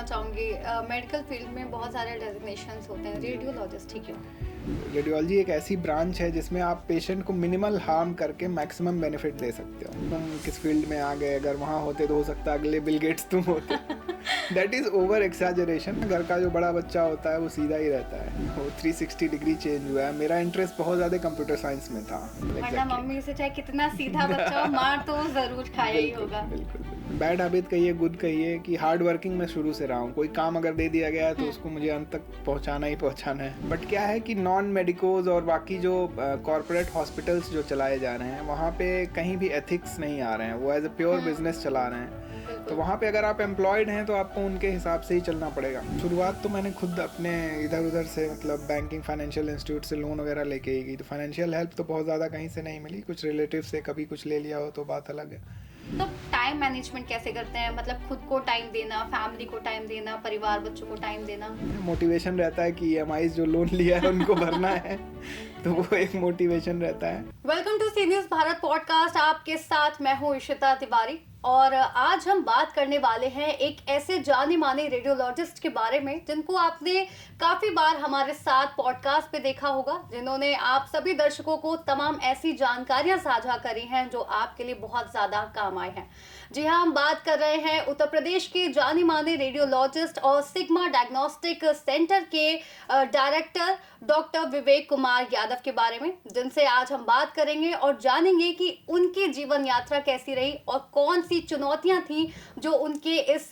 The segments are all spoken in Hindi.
पूछना चाहूँगी, मेडिकल फील्ड में बहुत सारे डेजिग्नेशंस होते हैं, रेडियोलॉजिस्ट ठीक है। रेडियोलॉजी एक ऐसी ब्रांच है जिसमें आप पेशेंट को मिनिमल हार्म करके मैक्सिमम बेनिफिट दे सकते हो। तुम किस फील्ड में आ गए, अगर वहाँ होते तो हो सकता है अगले बिल गेट्स तुम होते। That is over exaggeration. घर का जो बड़ा बच्चा होता है वो सीधा ही रहता है, वो 360 डिग्री चेंज हुआ है। मेरा इंटरेस्ट बहुत ज़्यादा कंप्यूटर साइंस में था। वरना मम्मी से चाहे कितना सीधा बच्चा हो, मार तो जरूर खाया ही बिल्कुल होगा। बिल्कुल। बैड हैबिट कहिए, गुड कहिए, कि हार्ड वर्किंग मैं शुरू से रहा हूँ। कोई काम अगर दे दिया गया है तो उसको मुझे अंत तक पहुँचाना ही पहुँचाना है। बट क्या है कि नॉन मेडिकोज और बाकी जो कॉर्पोरेट हॉस्पिटल्स जो चलाए जा रहे हैं, वहाँ पे कहीं भी एथिक्स नहीं आ रहे हैं। वो एज ए प्योर बिजनेस चला रहे हैं। तो वहाँ पे अगर आप एम्प्लॉयड हैं तो आपको उनके हिसाब से ही चलना पड़ेगा। शुरुआत तो मैंने खुद अपने इधर उधर से, मतलब बैंकिंग फाइनेंशियल इंस्टीट्यूट से लोन वगैरह लेके ही की। तो फाइनेंशियल हेल्प तो बहुत ज़्यादा कहीं से नहीं मिली, कुछ रिलेटिव से कभी कुछ ले लिया हो तो बात अलग है। तो टाइम मैनेजमेंट कैसे करते हैं, मतलब खुद को टाइम देना, फैमिली को टाइम देना, परिवार बच्चों को टाइम देना? मोटिवेशन रहता है कि EMIs जो लोन लिया है उनको भरना है, तो वो एक मोटिवेशन रहता है। Welcome to C news Bharat podcast. आपके साथ मैं हूँ इशिता तिवारी और आज हम बात करने वाले हैं एक ऐसे जाने माने रेडियोलॉजिस्ट के बारे में जिनको आपने काफी बार हमारे साथ पॉडकास्ट पे देखा होगा, जिन्होंने आप सभी दर्शकों को तमाम ऐसी जानकारियां साझा करी हैं जो आपके लिए बहुत ज्यादा काम आए हैं। जी हाँ, हम बात कर रहे हैं उत्तर प्रदेश के जाने माने रेडियोलॉजिस्ट और सिग्मा डायग्नोस्टिक सेंटर के डायरेक्टर डॉक्टर विवेक कुमार यादव के बारे में, जिनसे आज हम बात करेंगे और जानेंगे कि उनकी जीवन यात्रा कैसी रही और कौन सी चुनौतियां थी जो उनके इस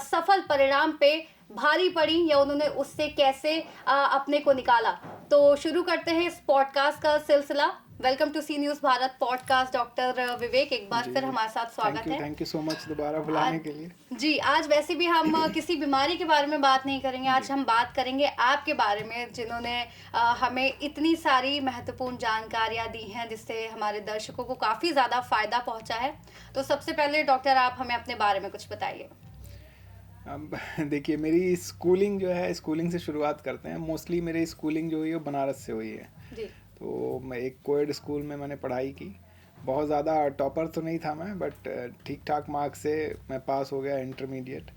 सफल परिणाम पे भारी पड़ी या उन्होंने उससे कैसे अपने को निकाला। तो शुरू करते हैं इस पॉडकास्ट का सिलसिला। Welcome to C news Bharat podcast. Doctor Vivek, एक बार फिर हमारे साथ स्वागत है। थैंक यू सो मच दोबारा बुलाने के लिए। जी, आज वैसे भी हम किसी बीमारी के बारे में बात नहीं करेंगे, आज हम बात करेंगे आपके बारे में, जिन्होंने हमें इतनी सारी महत्वपूर्ण जानकारियां दी हैं जिससे हमारे दर्शकों को काफ़ी ज़्यादा फ़ायदा पहुंचा है। तो सबसे पहले डॉक्टर, आप हमें अपने बारे में कुछ बताइए। अब देखिए, मेरी स्कूलिंग जो है, स्कूलिंग से शुरुआत करते हैं। मोस्टली मेरी स्कूलिंग जो हुई है वो बनारस से हुई है। जी। तो मैं एक कोएड स्कूल में मैंने पढ़ाई की। बहुत ज़्यादा टॉपर तो नहीं था मैं, बट ठीक ठाक मार्क्स से मैं पास हो गया इंटरमीडिएट।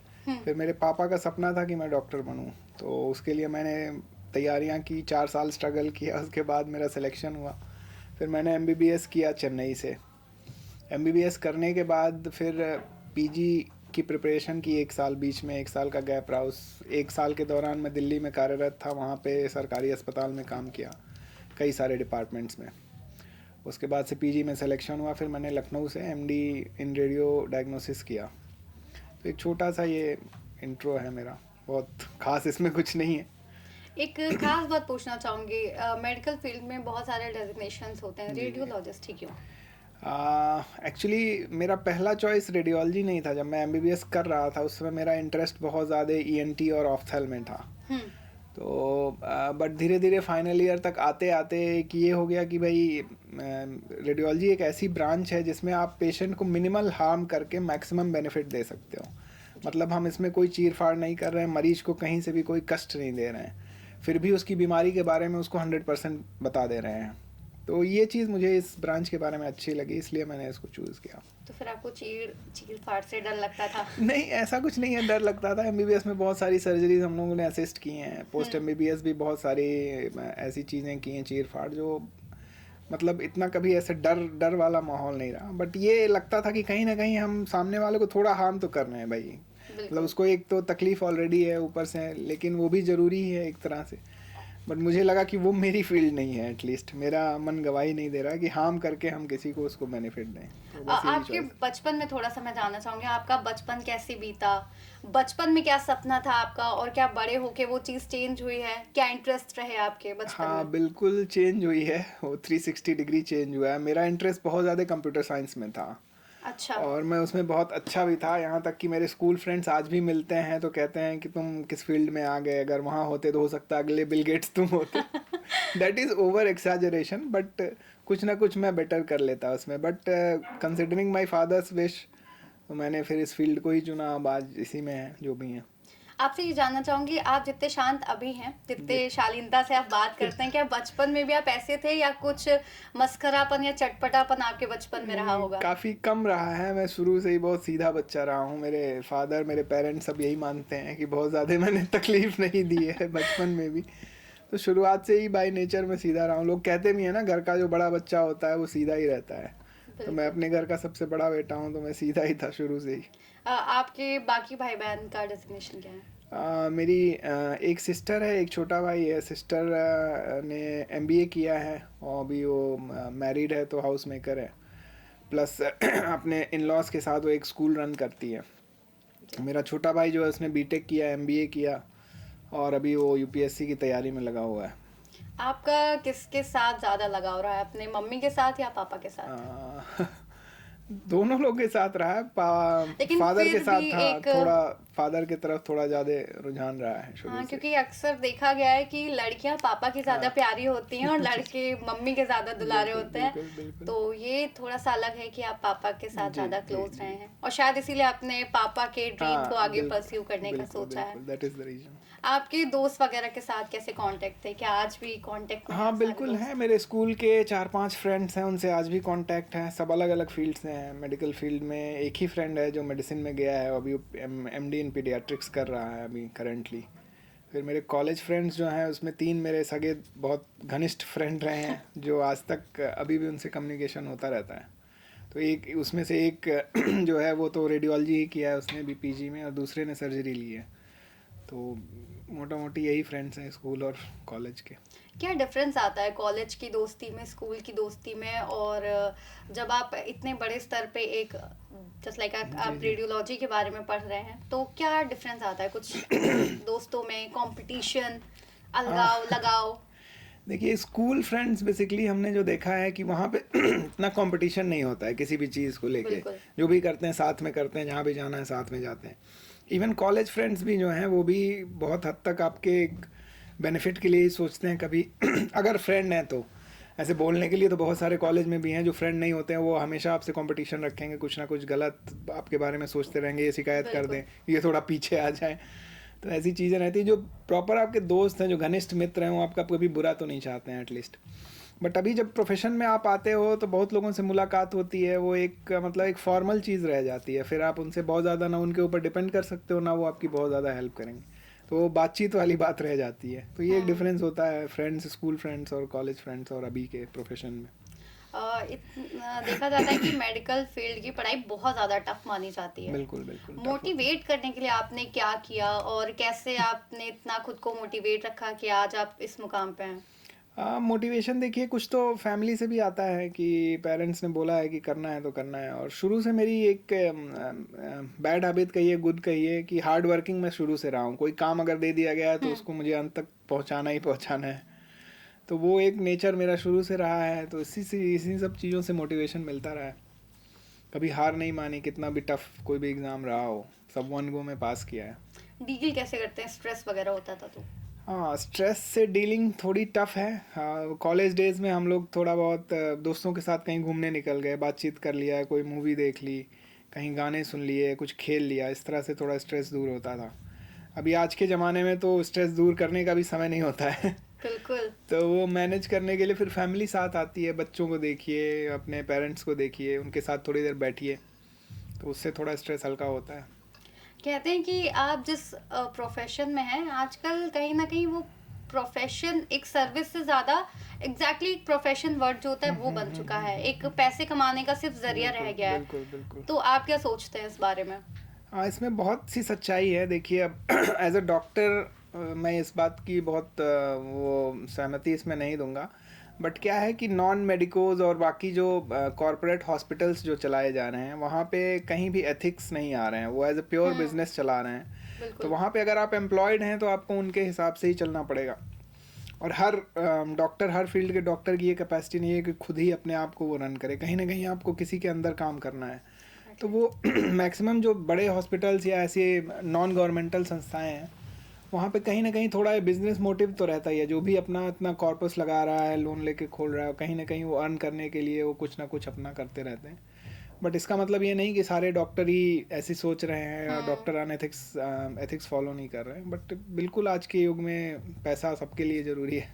फिर मेरे पापा का सपना था कि मैं डॉक्टर बनूं, तो उसके लिए मैंने तैयारियां की, 4 साल स्ट्रगल किया। उसके बाद मेरा सिलेक्शन हुआ। फिर मैंने MBBS किया चेन्नई से। MBBS करने के बाद फिर PG की प्रिपरेशन की 1 साल, बीच में 1 साल का गैप रहा। उस 1 साल के दौरान मैं दिल्ली में कार्यरत था, वहाँ पे सरकारी अस्पताल में काम किया, कई सारे डिपार्टमेंट्स में। उसके बाद से PG में सिलेक्शन हुआ। फिर मैंने लखनऊ से MD इन रेडियो डायग्नोसिस किया। तो एक छोटा सा ये इंट्रो है मेरा, बहुत खास इसमें कुछ नहीं है। एक खास बात पूछना चाहूँगी, मेडिकल फील्ड में बहुत सारे डेजिग्नेशंस होते हैं, रेडियोलॉजिस्ट ठीक है। एक्चुअली मेरा पहला चॉइस रेडियोलॉजी नहीं था। जब मैं MBBS कर रहा था उस समय मेरा इंटरेस्ट बहुत ज़्यादा ENT और ऑफ्थेल में था। तो बट धीरे धीरे फाइनल ईयर तक आते आते कि ये हो गया कि भाई रेडियोलॉजी एक ऐसी ब्रांच है जिसमें आप पेशेंट को मिनिमल हार्म करके मैक्सिमम बेनिफिट दे सकते हो। मतलब हम इसमें कोई चीर फाड़ नहीं कर रहे हैं, मरीज को कहीं से भी कोई कष्ट नहीं दे रहे हैं, फिर भी उसकी बीमारी के बारे में उसको 100% बता दे रहे हैं। तो ये चीज़ मुझे इस ब्रांच के बारे में अच्छी लगी, इसलिए मैंने इसको चूज़ किया। तो फिर आपको चीर फाड़ से डर लगता था? नहीं, ऐसा कुछ नहीं है, डर लगता था। MBBS में बहुत सारी सर्जरीज हम लोगों ने असिस्ट की हैं। पोस्ट MBBS भी बहुत सारी ऐसी चीज़ें की हैं चीर फाड़, जो मतलब इतना कभी ऐसे डर वाला माहौल नहीं रहा। बट ये लगता था कि कहीं ना कहीं हम सामने वाले को थोड़ा हार्म तो कर रहे हैं भाई। मतलब उसको एक तो तकलीफ ऑलरेडी है ऊपर से, लेकिन वो भी ज़रूरी ही है एक तरह से। बट मुझे लगा कि वो मेरी फील्ड नहीं है, एटलीस्ट मेरा मन गवाही नहीं दे रहा कि हार्म करके हम किसी को उसको बेनिफिट दें। तो आपके बचपन में थोड़ा सा मैं जानना चाहूँगी, आपका बचपन कैसे बीता? बचपन में क्या सपना था आपका और क्या बड़े होके वो चीज़ चेंज हुई है? क्या इंटरेस्ट रहे आपके बचपन में? हाँ, बिल्कुल चेंज हुई है, वो 360 डिग्री चेंज हुआ है। मेरा इंटरेस्ट बहुत ज़्यादा कंप्यूटर साइंस में था। अच्छा। और मैं उसमें बहुत अच्छा भी था। यहाँ तक कि मेरे स्कूल फ्रेंड्स आज भी मिलते हैं तो कहते हैं कि तुम किस फील्ड में आ गए, अगर वहाँ होते तो हो सकता है अगले बिल गेट्स तुम होते। दैट इज़ ओवर एक्सैजरेशन, बट कुछ ना कुछ मैं बेटर कर लेता उसमें। But considering my father's wish, तो मैंने फिर इस फील्ड को ही चुना। अब आज इसी में है जो भी है। आपसे ये जानना चाहूंगी, आप जितने शांत अभी हैं, जितने शालीनता से आप बात करते हैं, क्या बचपन में भी आप ऐसे थे या कुछ मस्करापन या चटपटापन आपके बचपन में रहा होगा? काफ़ी कम रहा है। मैं शुरू से ही बहुत सीधा बच्चा रहा हूँ। मेरे फादर, मेरे पेरेंट्स सब यही मानते हैं कि बहुत ज़्यादा मैंने तकलीफ़ नहीं दी है बचपन में भी। तो शुरुआत से ही बाय नेचर में सीधा रहा हूँ। लोग कहते भी हैं ना, घर का जो बड़ा बच्चा होता है वो सीधा ही रहता है। तो मैं अपने घर का सबसे बड़ा बेटा हूँ, तो मैं सीधा ही था शुरू से ही। आपके बाकी भाई बहन का डेजिग्नेशन क्या है? मेरी एक सिस्टर है, एक छोटा भाई है। सिस्टर ने एमबीए किया है और अभी वो मैरिड है, तो हाउस मेकर है। प्लस अपने इन लॉज के साथ वो एक स्कूल रन करती है। मेरा छोटा भाई जो है उसने बीटेक किया, एमबीए किया और अभी वो यूपीएससी की तैयारी में लगा हुआ है। आपका किसके साथ ज्यादा लगाव रहा है, अपने मम्मी के साथ या पापा के साथ? दोनों लोग के साथ रहा है। लेकिन फादर के फिर साथ भी था, एक थोड़ा फादर की तरफ थोड़ा ज़्यादा रुझान रहा है शुरू से। क्योंकि अक्सर देखा गया है कि लड़कियां पापा की ज्यादा प्यारी होती हैं और लड़के मम्मी के ज्यादा दुलारे होते हैं। बिल्कुल। तो ये थोड़ा सा अलग है कि आप पापा के साथ जी, ज्यादा जी, क्लोज जी। रहे हैं और शायद इसीलिए आपने पापा के ड्रीम को आगे परस्यू करने का सोचा है। That is the reason. आपके दोस्त वगैरह के साथ कैसे कांटेक्ट थे, क्या आज भी कांटेक्ट में हैं हाँ सारे बिल्कुल दोस्त? है। मेरे स्कूल के 4-5 फ्रेंड्स हैं, उनसे आज भी कांटेक्ट है। सब अलग अलग फील्ड से हैं। मेडिकल फील्ड में एक ही फ्रेंड है जो मेडिसिन में गया है, अभी एमडी इन पीडियाट्रिक्स कर रहा है अभी करेंटली। फिर मेरे कॉलेज फ्रेंड्स जो हैं उसमें 3 मेरे सगे बहुत घनिष्ठ फ्रेंड रहे हैं जो आज तक अभी भी उनसे कम्युनिकेशन होता रहता है। तो एक उसमें से एक जो है वो तो रेडियोलॉजी ही किया है उसने भी पीजी में, और दूसरे ने सर्जरी ली है। तो मोटा मोटी यही फ्रेंड्स हैं स्कूल और कॉलेज के। क्या डिफरेंस आता है कॉलेज की दोस्ती में, स्कूल की दोस्ती में, और जब आप इतने बड़े स्तर पे एक जस्ट लाइक आप रेडियोलॉजी के बारे में पढ़ रहे हैं, तो क्या डिफरेंस आता है कुछ दोस्तों में? कंपटीशन, अलगाव, लगाव? देखिए, स्कूल फ्रेंड्स बेसिकली हमने जो देखा है कि वहाँ पे इतना कंपटीशन नहीं होता है किसी भी चीज़ को लेके। जो भी करते हैं साथ में करते हैं, जहाँ भी जाना है साथ में जाते हैं। इवन कॉलेज फ्रेंड्स भी जो हैं वो भी बहुत हद तक आपके बेनिफिट के लिए ही सोचते हैं कभी अगर फ्रेंड हैं तो। ऐसे बोलने के लिए तो बहुत सारे कॉलेज में भी हैं, जो फ्रेंड नहीं होते हैं वो हमेशा आपसे कंपटीशन रखेंगे, कुछ ना कुछ गलत आपके बारे में सोचते रहेंगे, ये शिकायत कर दें, ये थोड़ा पीछे आ जाए। तो ऐसी चीज़ें रहती हैं। जो प्रॉपर आपके दोस्त हैं, जो घनिष्ठ मित्र हैं, वो आपका कभी बुरा तो नहीं चाहते हैं एटलीस्ट। बट अभी जब प्रोफेशन में आप आते हो तो बहुत लोगों से मुलाकात होती है, वो एक मतलब एक फॉर्मल चीज़ रह जाती है। फिर आप उनसे बहुत ज़्यादा ना उनके ऊपर डिपेंड कर सकते हो, ना वो आपकी बहुत ज़्यादा हेल्प करेंगे। तो वो बातचीत वाली बात रह जाती है। तो ये एक डिफरेंस होता है फ्रेंड्स, स्कूल फ्रेंड्स और कॉलेज फ्रेंड्स और अभी के प्रोफेशन में। देखा जाता है कि मेडिकल फील्ड की पढ़ाई बहुत ज़्यादा टफ मानी जाती है। बिल्कुल। मोटिवेट करने के लिए आपने क्या किया और कैसे आपने इतना खुद को मोटिवेट रखा कि आज आप इस मुकाम पे हैं? मोटिवेशन देखिए, कुछ तो फैमिली से भी आता है कि पेरेंट्स ने बोला है कि करना है तो करना है। और शुरू से मेरी एक बैड हैबिट कहिए, गुड कहिए, कि हार्ड वर्किंग मैं शुरू से रहा हूँ। कोई काम अगर दे दिया गया है तो उसको मुझे अंत तक पहुँचाना ही पहुँचाना है। तो वो एक नेचर मेरा शुरू से रहा है। तो इसी सब चीज़ों से मोटिवेशन मिलता रहा है। कभी हार नहीं मानी, कितना भी टफ कोई भी एग्ज़ाम रहा हो, सब 1 गो में पास किया है। डील कैसे करते हैं, स्ट्रेस वगैरह होता था तो? हाँ, स्ट्रेस से डीलिंग थोड़ी टफ है। हाँ, कॉलेज डेज़ में हम लोग थोड़ा बहुत दोस्तों के साथ कहीं घूमने निकल गए, बातचीत कर लिया, कोई मूवी देख ली, कहीं गाने सुन लिए, कुछ खेल लिया, इस तरह से थोड़ा स्ट्रेस दूर होता था। अभी आज के ज़माने में तो स्ट्रेस दूर करने का भी समय नहीं होता है। बिल्कुल। तो वो मैनेज करने के लिए फिर फैमिली साथ आती है। बच्चों को देखिए, अपने पेरेंट्स को देखिए, उनके साथ थोड़ी देर बैठिए, तो उससे थोड़ा स्ट्रेस हल्का होता है। कहते हैं कि आप जिस प्रोफेशन में हैं आजकल, कहीं ना कहीं वो प्रोफेशन एक सर्विस से ज़्यादा एग्जैक्टली एक प्रोफेशन वर्ड जो होता है वो बन चुका है, एक पैसे कमाने का सिर्फ जरिया रह गया है। बिल्कुल। तो आप क्या सोचते हैं इस बारे में? हाँ, इसमें बहुत सी सच्चाई है। देखिए, अब एज अ डॉक्टर मैं इस बात की बहुत वो सहमति इसमें नहीं दूंगा। बट क्या है कि नॉन मेडिकोज और बाकी जो कॉरपोरेट हॉस्पिटल्स जो चलाए जा रहे हैं, वहाँ पे कहीं भी एथिक्स नहीं आ रहे हैं। वो एज अ प्योर बिजनेस चला रहे हैं। तो वहाँ पे अगर आप एम्प्लॉयड हैं तो आपको उनके हिसाब से ही चलना पड़ेगा। और हर डॉक्टर, हर फील्ड के डॉक्टर की ये कैपेसिटी नहीं है कि खुद ही अपने आप को वो रन करे। कहीं ना कहीं आपको किसी के अंदर काम करना है। तो वो मैक्सिमम जो बड़े हॉस्पिटल्स या ऐसे नॉन गवर्नमेंटल संस्थाएं हैं, वहाँ पे कहीं ना कहीं थोड़ा बिजनेस मोटिव तो रहता ही है। जो भी अपना इतना कॉर्पस लगा रहा है, लोन लेके खोल रहा है, कहीं ना कहीं वो अर्न करने के लिए वो कुछ ना कुछ अपना करते रहते हैं। बट इसका मतलब ये नहीं कि सारे डॉक्टर ही ऐसी सोच रहे हैं या डॉक्टर एथिक्स फॉलो नहीं कर रहे हैं, बट बिल्कुल आज के युग में पैसा सबके लिए ज़रूरी है,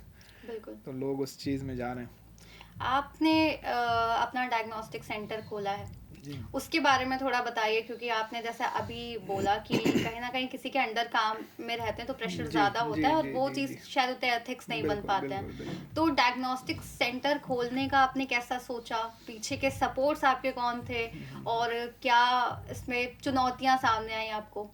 बिल्कुल। तो लोग उस चीज़ में जा रहे हैं। आपने अपना डायग्नोस्टिक सेंटर खोला है, जी उसके बारे में थोड़ा बताइए, क्योंकि आपने जैसे अभी बोला कि कहीं ना कहीं किसी के अंडर काम में रहते हैं तो प्रेशर जी ज़्यादा जी होता है और जी वो जी चीज़ जी शायद उतने एथिक्स नहीं बन बिल्कुल पाते बिल्कुल हैं। बिल्कुल। तो डायग्नोस्टिक सेंटर खोलने का आपने कैसा सोचा, पीछे के सपोर्ट्स आपके कौन थे और क्या इसमें चुनौतियां सामने आई आपको?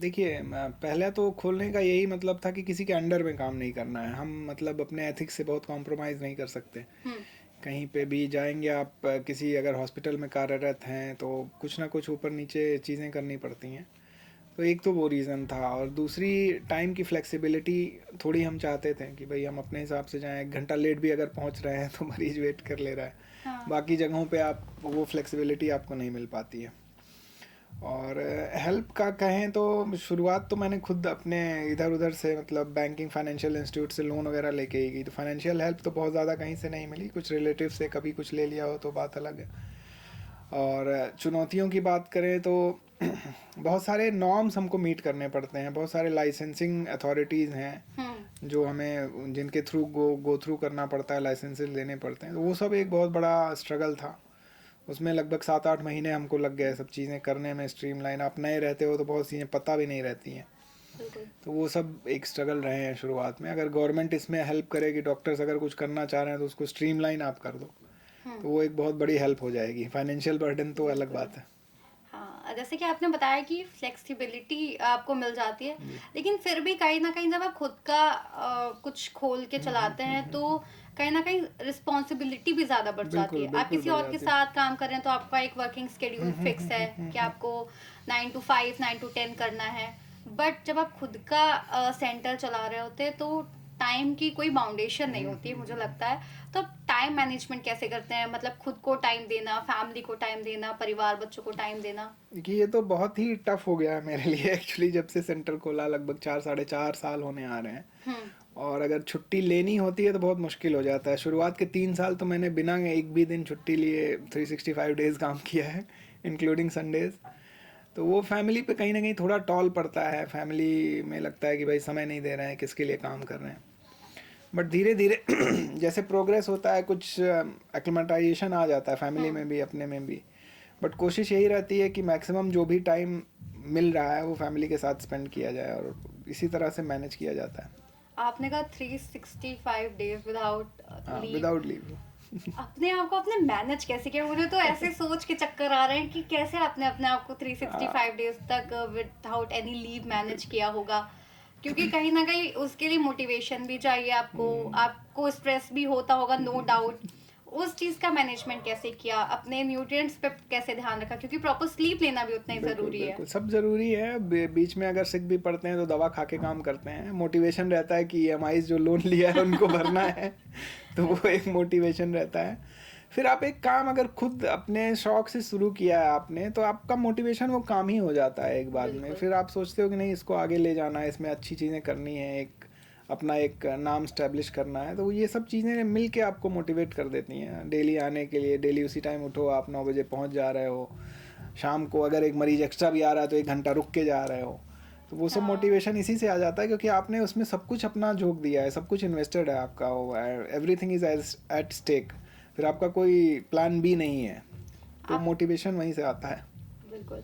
देखिए, पहले तो खोलने का यही मतलब था कि किसी के अंडर में काम नहीं करना है, हम मतलब अपने एथिक्स से बहुत कॉम्प्रोमाइज़ नहीं कर सकते। हम्म। कहीं पे भी जाएंगे आप, किसी अगर हॉस्पिटल में कार्यरत हैं तो कुछ ना कुछ ऊपर नीचे चीज़ें करनी पड़ती हैं, तो एक तो वो रीज़न था, और दूसरी टाइम की फ्लेक्सिबिलिटी थोड़ी हम चाहते थे कि भाई हम अपने हिसाब से जाएं, 1 घंटा लेट भी अगर पहुंच रहे हैं तो मरीज़ वेट कर ले रहा है। हाँ। बाकी जगहों पे आप वो फ्लेक्सिबिलिटी आपको नहीं मिल पाती है। और हेल्प का कहें तो शुरुआत तो मैंने खुद अपने इधर उधर से, मतलब बैंकिंग फाइनेंशियल इंस्टीट्यूट से लोन वगैरह लेके ही की, तो फाइनेंशियल हेल्प तो बहुत ज़्यादा कहीं से नहीं मिली, कुछ रिलेटिव से कभी कुछ ले लिया हो तो बात अलग है। और चुनौतियों की बात करें तो बहुत सारे नॉर्म्स हमको मीट करने पड़ते हैं, बहुत सारे लाइसेंसिंग अथॉरिटीज़ हैं जो हमें, जिनके थ्रू गो थ्रू करना पड़ता है, लाइसेंसेस लेने पड़ते हैं, तो वो सब एक बहुत बड़ा स्ट्रगल था। उसमें लगभग 7-8 महीने हमको लग गए सब चीज़ें करने में, स्ट्रीमलाइन। आप नए रहते हो तो बहुत चीज़ें पता भी नहीं रहती हैं, तो वो सब एक स्ट्रगल रहे हैं शुरुआत में। अगर गवर्नमेंट इसमें हेल्प करे कि डॉक्टर्स अगर कुछ करना चाह रहे हैं तो उसको स्ट्रीमलाइन आप कर दो, तो वो एक बहुत बड़ी हेल्प हो जाएगी। फाइनेंशियल बर्डन तो अलग बात है। हाँ, जैसे कि आपने बताया कि फ्लेक्सिबिलिटी आपको मिल जाती है, जी लेकिन फिर भी कहीं ना कहीं जब आप खुद का कुछ खोल के चलाते हैं तो कहीं ना कहीं रिस्पॉन्सिबिलिटी भी ज़्यादा बढ़ जाती बिल्कुल है। आप बिल्कुल किसी बढ़ और के जाती है। साथ काम कर रहे हैं तो आपका एक वर्किंग स्केड्यूल फिक्स है कि आपको 9 to 5 9 to 10 करना है, बट जब आप खुद का सेंटर चला रहे होते हैं तो टाइम की कोई बाउंडेशन नहीं होती है, मुझे लगता है। तो आप टाइम मैनेजमेंट कैसे करते हैं, मतलब खुद को टाइम देना, फैमिली को टाइम देना, परिवार बच्चों को टाइम देना? देखिए, ये तो बहुत ही टफ हो गया है मेरे लिए एक्चुअली, जब से सेंटर खोला लगभग 4 साढ़े 4 साल होने आ रहे हैं। और अगर छुट्टी लेनी होती है तो बहुत मुश्किल हो जाता है। शुरुआत के 3 साल तो मैंने बिना एक भी दिन छुट्टी लिए 365 डेज़ काम किया है, इंक्लूडिंग संडेज़। तो वो फैमिली पे कहीं ना कहीं थोड़ा टॉल पड़ता है, फैमिली में लगता है कि भाई समय नहीं दे रहे हैं, किसके लिए काम कर रहे हैं। बट धीरे धीरे जैसे प्रोग्रेस होता है, कुछ एक्लिमेटाइजेशन आ जाता है फैमिली में भी, अपने में भी। बट कोशिश यही रहती है कि मैक्सिमम जो भी टाइम मिल रहा है वो फैमिली के साथ स्पेंड किया जाए, और इसी तरह से मैनेज किया जाता है। आपने कहा 365 डेज विदाउट हाँ, लीव, विदाउट लीव। अपने आप को आपने मैनेज कैसे किया? मुझे तो ऐसे सोच के चक्कर आ रहे हैं कि कैसे आपने अपने आप को 365 डेज तक विदाउट एनी लीव मैनेज किया होगा, क्योंकि कहीं ना कहीं उसके लिए मोटिवेशन भी चाहिए आपको, आपको स्ट्रेस भी होता होगा, नो डाउट। उस चीज़ का मैनेजमेंट कैसे किया, अपने न्यूट्रिएंट्स पे कैसे ध्यान रखा, क्योंकि प्रॉपर स्लीप लेना भी उतना ही बिल्कुल ज़रूरी है। बिल्कुल, सब ज़रूरी है। बीच में अगर सिक भी पड़ते हैं तो दवा खा के काम करते हैं। मोटिवेशन रहता है कि ईएमआईज़ जो लोन लिया है उनको भरना है, तो वो एक मोटिवेशन रहता है। फिर आप एक काम अगर खुद अपने शौक से शुरू किया है आपने, तो आपका मोटिवेशन वो काम ही हो जाता है एक बाद में। फिर आप सोचते हो कि नहीं, इसको आगे ले जाना है, इसमें अच्छी चीज़ें करनी है, एक अपना एक नाम स्टैब्लिश करना है, तो ये सब चीज़ें मिल के आपको मोटिवेट कर देती हैं डेली आने के लिए। डेली उसी टाइम उठो, आप 9 बजे पहुंच जा रहे हो, शाम को अगर एक मरीज एक्स्ट्रा भी आ रहा है तो 1 घंटा रुक के जा रहे हो, तो वो सब मोटिवेशन इसी से आ जाता है, क्योंकि आपने उसमें सब कुछ अपना झोंक दिया है, सब कुछ इन्वेस्टेड है आपका, एवरीथिंग इज एट स्टेक। फिर आपका कोई प्लान बी नहीं है, तो मोटिवेशन वहीं से आता है। बिल्कुल।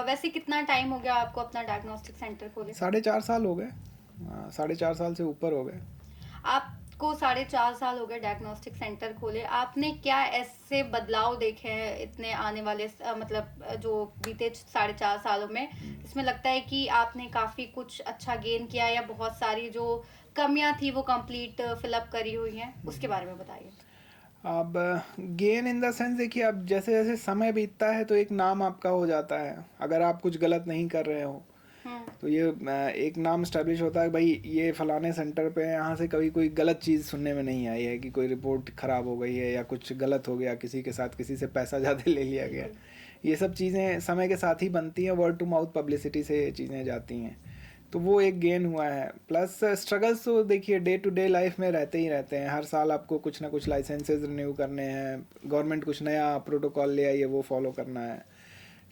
वैसे कितना टाइम हो गया आपको अपना डायग्नोस्टिक सेंटर खोले? 4.5 साल हो गए। 4.5 साल से ऊपर हो गए। आपको 4.5 साल हो गए डायग्नोस्टिक सेंटर खोले, आपने क्या ऐसे बदलाव देखे हैं इतने आने वाले मतलब जो बीते 4.5 सालों में, इसमें लगता है कि आपने काफ़ी कुछ अच्छा गेन किया या बहुत सारी जो कमियां थी वो कंप्लीट फिलअप करी हुई हैं, उसके बारे में बताइए। अब गेन इन द सेंस, देखिए, अब जैसे जैसे समय बीतता है तो एक नाम आपका हो जाता है। अगर आप कुछ गलत नहीं कर रहे हो तो ये एक नाम स्टैब्लिश होता है, भाई ये फलाने सेंटर पे यहाँ से कभी कोई गलत चीज़ सुनने में नहीं आई है कि कोई रिपोर्ट ख़राब हो गई है या कुछ गलत हो गया, किसी के साथ किसी से पैसा ज़्यादा ले लिया गया। ये सब चीज़ें समय के साथ ही बनती हैं, वर्ड टू माउथ पब्लिसिटी से ये चीज़ें जाती हैं। तो वो एक गेन हुआ है। प्लस स्ट्रगल्स तो देखिए डे टू डे लाइफ में रहते ही रहते हैं, हर साल आपको कुछ ना कुछ लाइसेंसेज रिन्यू करने हैं, गवर्नमेंट कुछ नया प्रोटोकॉल ले आई है वो फॉलो करना है,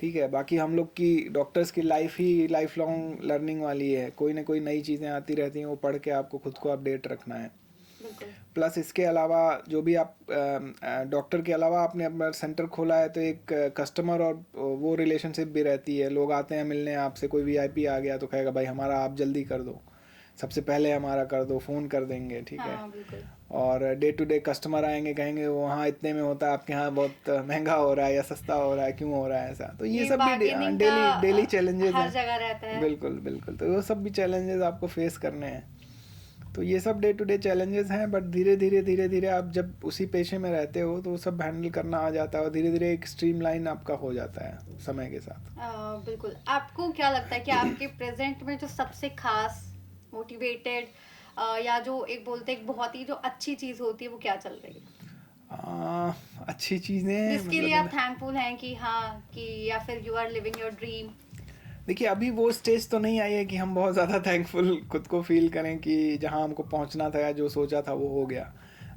ठीक है। बाकी हम लोग की डॉक्टर्स की लाइफ ही लाइफ लॉन्ग लर्निंग वाली है, कोई ना कोई नई चीज़ें आती रहती हैं, वो पढ़ के आपको खुद को अपडेट रखना है। प्लस इसके अलावा जो भी आप डॉक्टर के अलावा आपने अपना सेंटर खोला है तो एक कस्टमर और वो रिलेशनशिप भी रहती है, लोग आते हैं मिलने आपसे, कोई वीआईपी आ गया तो कहेगा भाई हमारा आप जल्दी कर दो, सबसे पहले हमारा कर दो, फ़ोन कर देंगे, ठीक है। और डे टू डे कस्टमर आएंगे कहेंगे वो वहाँ इतने में होता है, आपके यहाँ बहुत महंगा हो रहा है या सस्ता हो रहा है, क्यों हो रहा है ऐसा। तो ये सब भी डेली चैलेंजेस हर जगह रहता है। बिल्कुल बिल्कुल, तो वो सब भी चैलेंजेस आपको फेस करने हैं। तो ये सब डे टू डे चैलेंजेस हैं, बट धीरे धीरे आप जब उसी पेशे में रहते हो तो वो सब हैंडल करना आ जाता है और धीरे धीरे एक स्ट्रीमलाइन आपका हो जाता है समय के साथ। बिल्कुल। आपको क्या लगता है कि आपके प्रेजेंट में जो सबसे खास मोटिवेटेड या जो एक बोलते हैं बहुत ही जो अच्छी चीज़ होती है वो क्या चल रही है? अच्छी चीज़ें जिसके लिए आप थैंकफुल हैं कि हाँ कि या फिर you are living your dream. देखिए अभी वो स्टेज तो नहीं आई है कि हम बहुत ज़्यादा थैंकफुल खुद को फील करें कि जहाँ हमको पहुँचना था या जो सोचा था वो हो गया।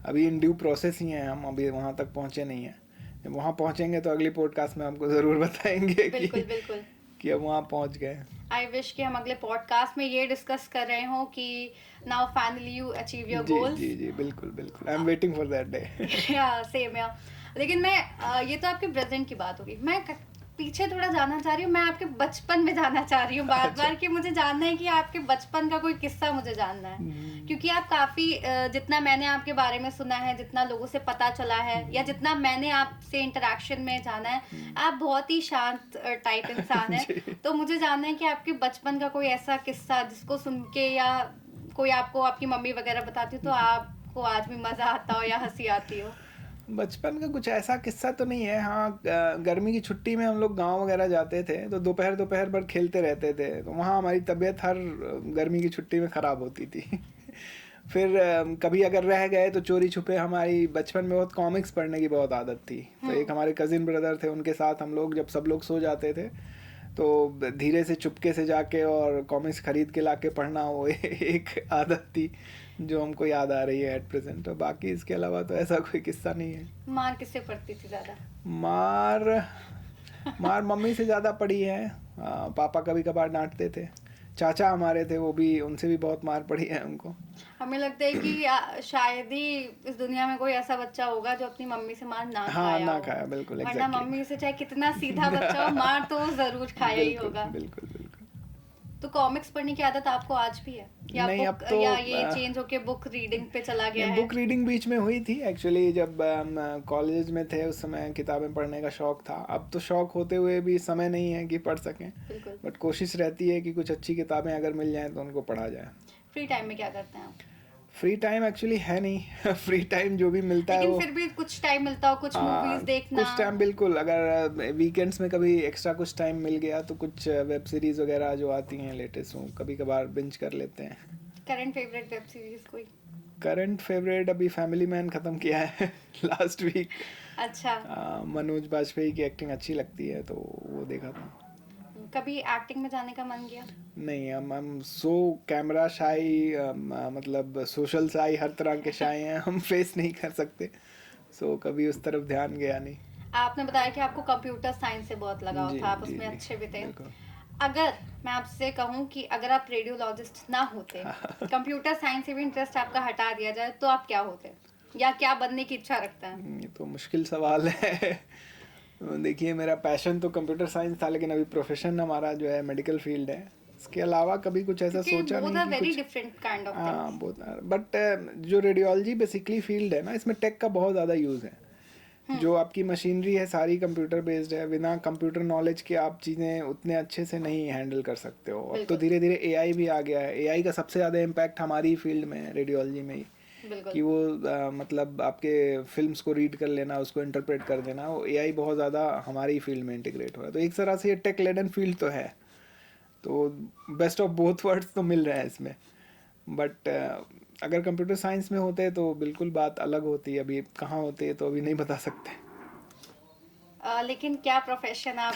अभी इन ड्यू प्रोसेस ही हैं, हम अभी वहाँ तक पहुँचे नहीं हैं। जब वहाँ पहुँचेंगे तो अगली पॉडकास्ट में आपको ज़रूर बताएंगे कि अब वहाँ पहुँच गए। आई विश कि हम अगले पॉडकास्ट में ये डिस्कस कर रहे हो कि now finally you achieve your goals. जी बिल्कुल I am waiting for that day. Same yeah. लेकिन मैं ये तो आपके प्रेजेंट की बात होगी, मैं पीछे थोड़ा जाना चाह रही हूँ, मैं आपके बचपन में जाना चाह रही हूँ बार कि मुझे जानना है कि आपके बचपन का कोई किस्सा मुझे जानना है, क्योंकि आप काफ़ी जितना मैंने आपके बारे में सुना है, जितना लोगों से पता चला है या जितना मैंने आपसे इंटरेक्शन में जाना है, आप बहुत ही शांत टाइप इंसान है। तो मुझे जानना है कि आपके बचपन का कोई ऐसा किस्सा जिसको सुन के या कोई आपको आपकी मम्मी वगैरह बताती हो तो आपको आज भी मज़ा आता हो या हंसी आती हो। बचपन का कुछ ऐसा किस्सा तो नहीं है। हाँ, गर्मी की छुट्टी में हम लोग गांव वगैरह जाते थे तो दोपहर भर खेलते रहते थे, तो वहाँ हमारी तबीयत हर गर्मी की छुट्टी में ख़राब होती थी। फिर कभी अगर रह गए तो चोरी छुपे, हमारी बचपन में बहुत कॉमिक्स पढ़ने की बहुत आदत थी। तो एक हमारे कज़िन ब्रदर थे, उनके साथ हम लोग जब सब लोग सो जाते थे तो धीरे से चुपके से जाके और कॉमिक्स खरीद के लाके पढ़ना, वो एक आदत थी जो हमको याद आ रही है एट प्रेजेंट। तो बाकी इसके अलावा तो ऐसा कोई किस्सा नहीं है। मार किससे पड़ती थी ज़्यादा? मार मम्मी से ज़्यादा पड़ी है। पापा कभी कभार डांटते थे। चाचा हमारे थे, वो भी, उनसे भी बहुत मार पड़ी है उनको। हमें लगता है कि शायद ही इस दुनिया में कोई ऐसा बच्चा होगा जो अपनी मम्मी से मार ना खाया बिल्कुल, वरना मम्मी से चाहे कितना सीधा बच्चा हो मार तो जरूर खाया ही होगा। बिल्कुल। तो कॉमिक्स पढ़ने की आदत आपको आज भी है या नहीं, अब तो या ये चेंज होके बुक रीडिंग पे चला गया है? बुक रीडिंग बीच में हुई थी एक्चुअली, जब कॉलेज में थे उस समय किताबें पढ़ने का शौक था। अब तो शौक होते हुए भी समय नहीं है कि पढ़ सकें, बट कोशिश रहती है कि कुछ अच्छी किताबें अगर मिल जाएं तो उनको पढ़ा जाए। फ्री टाइम में क्या करते हैं आप? फ्री टाइम एक्चुअली है नहीं। फ्री टाइम जो भी मिलता है वो, फिर भी कुछ टाइम मिलता हो, कुछ मूवीज देखना, कुछ टाइम बिल्कुल। अगर वीकेंड्स में कभी एक्स्ट्रा कुछ टाइम मिल गया तो कुछ वेब सीरीज वगैरह जो आती हैं लेटेस्ट, वो कभी कभार बिंज कर लेते हैं। करंट फेवरेट वेब सीरीज कोई? करंट फेवरेट अभी फैमिली मैन खत्म किया है लास्ट वीक। अच्छा। मनोज बाजपेयी की एक्टिंग अच्छी लगती है तो वो देखा था। कभी एक्टिंग में जाने का मन किया? नहीं, हम सो कैमरा शाई, मतलब सोशल शाई, हर तरह के शाई हैं, हम फेस नहीं कर सकते, सो कभी उस तरफ ध्यान गया नहीं। आपने बताया कि आपको कंप्यूटर साइंस से बहुत लगाव था, आप उसमें अच्छे भी थे। अगर मैं आपसे कहूँ कि अगर आप रेडियोलॉजिस्ट ना होते, कंप्यूटर साइंस से भी इंटरेस्ट आपका हटा दिया जाए, तो आप क्या होते या क्या बनने की इच्छा रखते हैं? ये तो मुश्किल सवाल है। देखिए मेरा पैशन तो कंप्यूटर साइंस था, लेकिन अभी प्रोफेशन हमारा जो है मेडिकल फील्ड है। इसके अलावा कभी कुछ ऐसा सोचा नहीं कि कुछ, हाँ बहुत। बट जो रेडियोलॉजी बेसिकली फील्ड है ना, इसमें टेक का बहुत ज़्यादा यूज़ है। जो आपकी मशीनरी है सारी कंप्यूटर बेस्ड है, बिना कंप्यूटर नॉलेज के आप चीज़ें उतने अच्छे से नहीं हैंडल कर सकते हो। अब तो धीरे धीरे एआई भी आ गया है। एआई का सबसे ज़्यादा इम्पैक्ट हमारी फील्ड में है, रेडियोलॉजी में ही, कि वो मतलब आपके फिल्म्स को रीड कर लेना, उसको इंटरप्रेट कर देना, वो एआई बहुत ज़्यादा हमारी फील्ड में इंटीग्रेट हो रहा है। तो एक तरह से ये टेक लेडन फील्ड तो है, तो बेस्ट ऑफ बोथ वर्ड्स तो मिल रहे हैं इसमें। बट अगर कंप्यूटर साइंस में होते तो बिल्कुल बात अलग होती है। अभी कहाँ होते तो अभी नहीं बता सकते। लेकिन क्या प्रोफेशन आप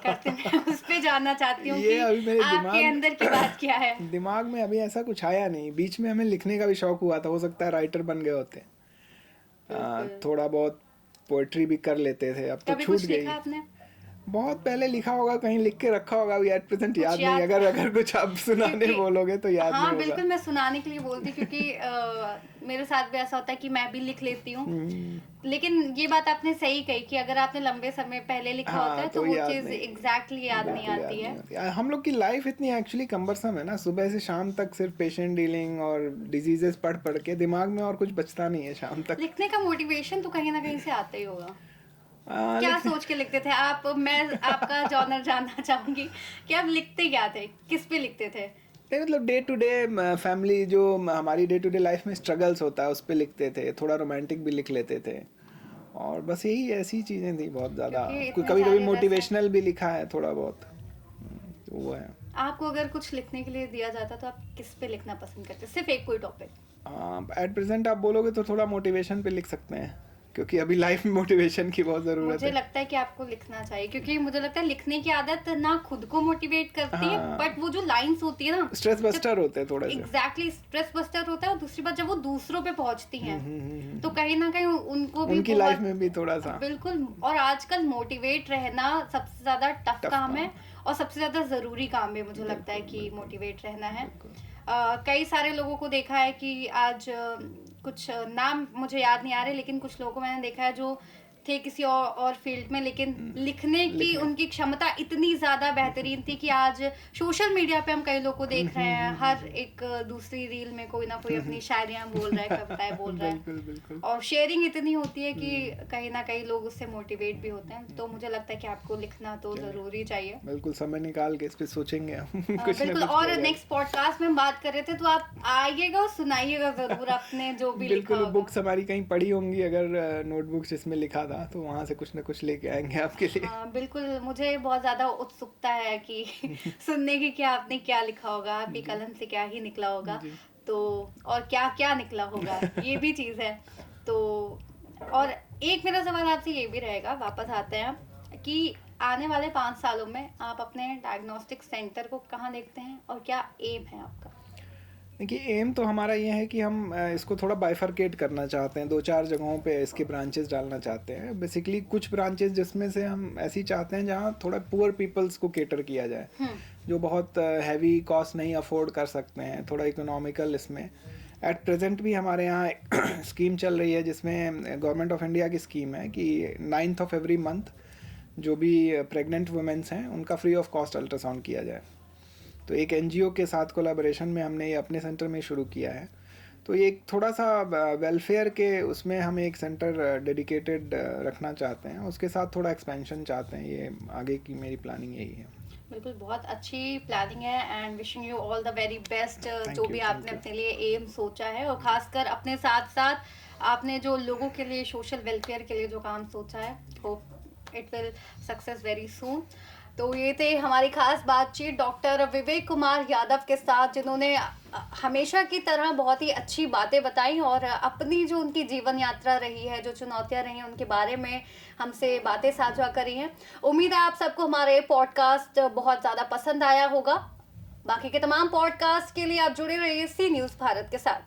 करते हैं उस पे जानना चाहती हूँ ये कि अभी मेरे आपके अंदर की बात क्या है। दिमाग में अभी ऐसा कुछ आया नहीं। बीच में हमें लिखने का भी शौक हुआ था, हो सकता है राइटर बन गए होते। बिल्कुल। थोड़ा बहुत पोएट्री भी कर लेते थे, अब तो कभी छूट कुछ गई। लिखा आपने? बहुत पहले लिखा होगा, कहीं लिख के रखा होगा, अभी एट प्रेजेंट कुछ याद नहीं। याद अगर कुछ आप सुनाने क्योंकि बोलोगे तो याद नहीं हाँ होगा। बिल्कुल, मैं सुनाने के लिए बोलती क्योंकि मेरे साथ भी ऐसा होता है कि मैं भी लिख लेती हूँ। लेकिन ये बात आपने सही कही कि अगर आपने लंबे समय पहले लिखा होता हाँ है तो तो वो याद चीज़ नहीं, एग्जैक्टली याद नहीं बिल्कुल याद आती नहीं है। होती। हम लोग की लाइफ इतनी एक्चुअली कम्बरसम है ना, सुबह से शाम तक सिर्फ पेशेंट डीलिंग और डिजीजेस पढ़ पढ़ के दिमाग में और कुछ बचता नहीं है शाम तक। लिखने का मोटिवेशन तो कहीं ना कहीं से आता ही होगा। क्या लिखने सोच के लिखते थे आप? मैं आपका जॉनर जानना चाहूंगी कि आप लिखते क्या थे, किस पे लिखते थे? नहीं, मतलब डे टू डे फैमिली, जो हमारी डे टू डे लाइफ में स्ट्रगल्स होता है उस पे लिखते थे। थोड़ा रोमांटिक भी लिख लेते थे, और बस यही ऐसी चीज़ें थी बहुत ज़्यादा। क्योंकि कोई इतने कभी कभी सारे रस हैं। मोटिवेशनल भी लिखा है थोड़ा बहुत। तो वो है। आपको अगर कुछ लिखने के लिए दिया जाता तो आप किस पे लिखना पसंद करते? सिर्फ एक कोई टॉपिक। एट प्रेजेंट आप बोलोगे तो थोड़ा मोटिवेशन पे लिख सकते हैं, क्योंकि अभी लाइफ में मोटिवेशन की बहुत ज़रूरत मुझे है। लगता है कि आपको लिखना चाहिए, क्योंकि मुझे लगता है लिखने की आदत ना खुद को मोटिवेट करती है, हाँ, बट वो जो लाइंस होती है ना, स्ट्रेस जब बस्टर होते हैं थोड़े से। एग्जैक्टली स्ट्रेस बस्टर होता है। और दूसरी बात, जब वो दूसरों पे पहुंचती हैं तो हम्म। कहीं ना कहीं उनको भी उनकी लाइफ बहुत में भी थोड़ा सा बिल्कुल। और आजकल मोटिवेट रहना सबसे ज्यादा टफ टफ काम काम है और सबसे ज्यादा जरूरी काम है। मुझे लगता है बिल्कुल कि बिल्कुल मोटिवेट रहना है। बिल्कुल। कई सारे लोगों को देखा है कि आज कुछ नाम मुझे याद नहीं आ रहे, लेकिन कुछ लोगों को मैंने देखा है जो थे किसी और फील्ड में, लेकिन लिखने की लिखने उनकी क्षमता इतनी ज़्यादा बेहतरीन थी कि आज सोशल मीडिया पे हम कई लोग को देख रहे हैं, हर एक दूसरी रील में कोई ना कोई अपनी शायरियाँ बोल रहा है, कविताएं बोल रहा है, बिल्कुल बिल्कुल। और शेयरिंग इतनी होती है कि कहीं ना कहीं लोग उससे मोटिवेट भी होते हैं। तो मुझे लगता है कि आपको लिखना तो चलिए, ज़रूरी चाहिए। बिल्कुल समय निकाल के इस पे सोचेंगे हम। कुछ ना बिल्कुल। कुछ और प्रोग्राम। नेक्स्ट पॉडकास्ट में हम बात कर रहे थे तो आप आइएगा और सुनाइएगा ज़रूर आपने जो भी लिखा बिल्कुल, होगा। बुक्स हमारी कहीं पड़ी होंगी, अगर नोटबुक्स जिसमें लिखा था, तो वहाँ से कुछ ना कुछ लेके आएंगे आपके लिए। हाँ बिल्कुल, मुझे बहुत ज़्यादा उत्सुकता है कि सुनने की कि आपने क्या लिखा होगा, आपकी जी कलम से क्या ही निकला होगा। जी। तो और क्या क्या निकला होगा, ये भी चीज़ है। तो और एक मेरा सवाल आपसे ये भी रहेगा, वापस आते हैं कि आने वाले 5 सालों में आप अपने डायग्नोस्टिक सेंटर को कहाँ देखते हैं और क्या एम है आपका? देखिए, एम तो हमारा ये है कि हम इसको थोड़ा बाइफरकेट करना चाहते हैं, 2-4 जगहों पे इसके ब्रांचेस डालना चाहते हैं। बेसिकली कुछ ब्रांचेस जिसमें से हम ऐसी चाहते हैं जहाँ थोड़ा पुअर पीपल्स को केटर किया जाए, जो बहुत हैवी कॉस्ट नहीं अफोर्ड कर सकते हैं, थोड़ा इकोनॉमिकल। इसमें एट प्रेजेंट भी हमारे यहाँ एक स्कीम चल रही है, जिसमें गवर्नमेंट ऑफ इंडिया की स्कीम है कि 9th ऑफ एवरी मंथ जो भी प्रेग्नेंट वुमेन्स हैं उनका फ्री ऑफ कॉस्ट अल्ट्रासाउंड किया जाए। तो एक एनजीओ के साथ कोलैबोरेशन में हमने ये अपने सेंटर में शुरू किया है। तो ये एक थोड़ा सा वेलफेयर के उसमें हम एक सेंटर डेडिकेटेड रखना चाहते हैं, उसके साथ थोड़ा एक्सपेंशन चाहते हैं। ये आगे की मेरी प्लानिंग यही है। बिल्कुल, बहुत अच्छी प्लानिंग है and wishing you all the very best. जो भी थैंक आपने यू। अपने लिए एम सोचा है, और खासकर अपने साथ साथ आपने जो लोगों के लिए सोशल वेलफेयर के लिए जो काम सोचा है, hope it will success very soon. तो ये थे हमारी खास बातचीत डॉक्टर विवेक कुमार यादव के साथ, जिन्होंने हमेशा की तरह बहुत ही अच्छी बातें बताई और अपनी जो उनकी जीवन यात्रा रही है, जो चुनौतियां रही हैं, उनके बारे में हमसे बातें साझा करी हैं। उम्मीद है आप सबको हमारे पॉडकास्ट बहुत ज़्यादा पसंद आया होगा। बाकी के तमाम पॉडकास्ट के लिए आप जुड़े रहिए सी न्यूज़ भारत के साथ।